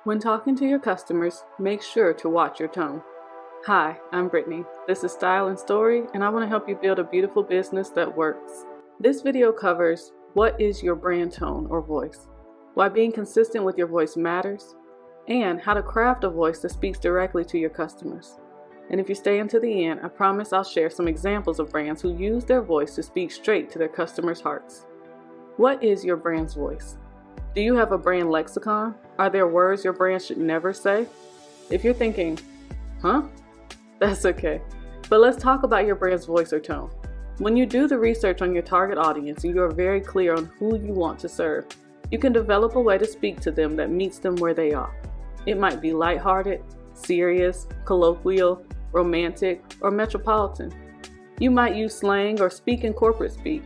When talking to your customers, make sure to watch your tone. Hi, I'm Brittany. This is Style and Story, and I want to help you build a beautiful business that works. This video covers what is your brand tone or voice, why being consistent with your voice matters, and how to craft a voice that speaks directly to your customers. And if you stay until the end, I promise I'll share some examples of brands who use their voice to speak straight to their customers' hearts. What is your brand's voice? Do you have a brand lexicon? Are there words your brand should never say? If you're thinking, huh? That's okay. But let's talk about your brand's voice or tone. When you do the research on your target audience and you are very clear on who you want to serve, you can develop a way to speak to them that meets them where they are. It might be lighthearted, serious, colloquial, romantic, or metropolitan. You might use slang or speak in corporate speak.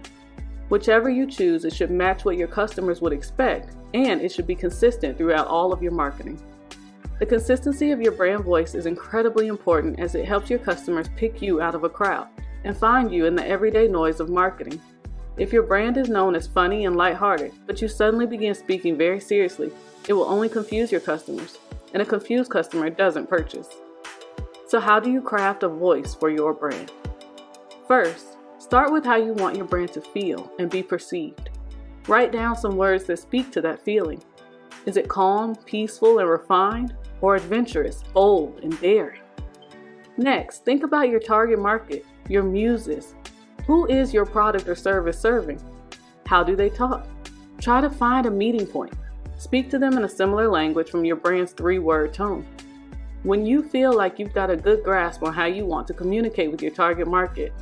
Whichever you choose, it should match what your customers would expect, and it should be consistent throughout all of your marketing. The consistency of your brand voice is incredibly important as it helps your customers pick you out of a crowd and find you in the everyday noise of marketing. If your brand is known as funny and lighthearted, but you suddenly begin speaking very seriously, it will only confuse your customers, and a confused customer doesn't purchase. So how do you craft a voice for your brand? First, start with how you want your brand to feel and be perceived. Write down some words that speak to that feeling. Is it calm, peaceful, and refined, or adventurous, bold, and daring? Next, think about your target market, your muses. Who is your product or service serving? How do they talk? Try to find a meeting point. Speak to them in a similar language from your brand's 3-word tone. When you feel like you've got a good grasp on how you want to communicate with your target market,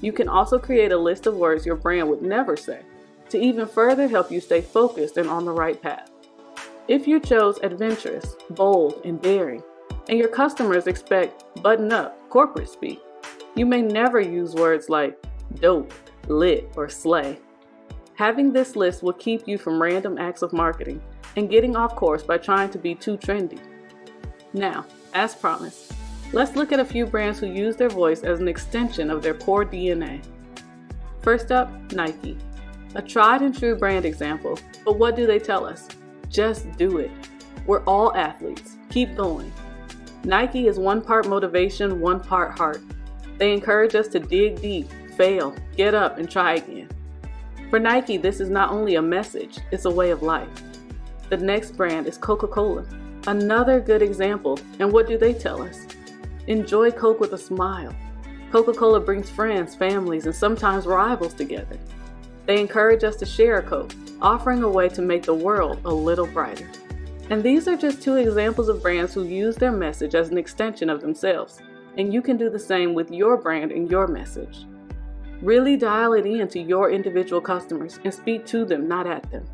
you can also create a list of words your brand would never say to even further help you stay focused and on the right path. If you chose adventurous, bold, and daring, and your customers expect button-up, corporate speak, you may never use words like dope, lit, or slay. Having this list will keep you from random acts of marketing and getting off course by trying to be too trendy. Now, as promised, let's look at a few brands who use their voice as an extension of their core DNA. First up, Nike. A tried and true brand example, but what do they tell us? Just do it. We're all athletes. Keep going. Nike is 1 part motivation, 1 part heart. They encourage us to dig deep, fail, get up, and try again. For Nike, this is not only a message, it's a way of life. The next brand is Coca-Cola. Another good example, and what do they tell us? Enjoy Coke with a smile. Coca-Cola brings friends, families, and sometimes rivals together. They encourage us to share a Coke, offering a way to make the world a little brighter. And these are just 2 examples of brands who use their message as an extension of themselves, and you can do the same with your brand and your message. Really dial it in to your individual customers and speak to them, not at them.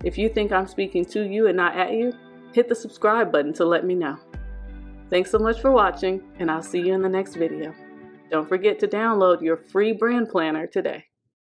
If you think I'm speaking to you and not at you, hit the subscribe button to let me know. Thanks so much for watching, and I'll see you in the next video. Don't forget to download your free brand planner today.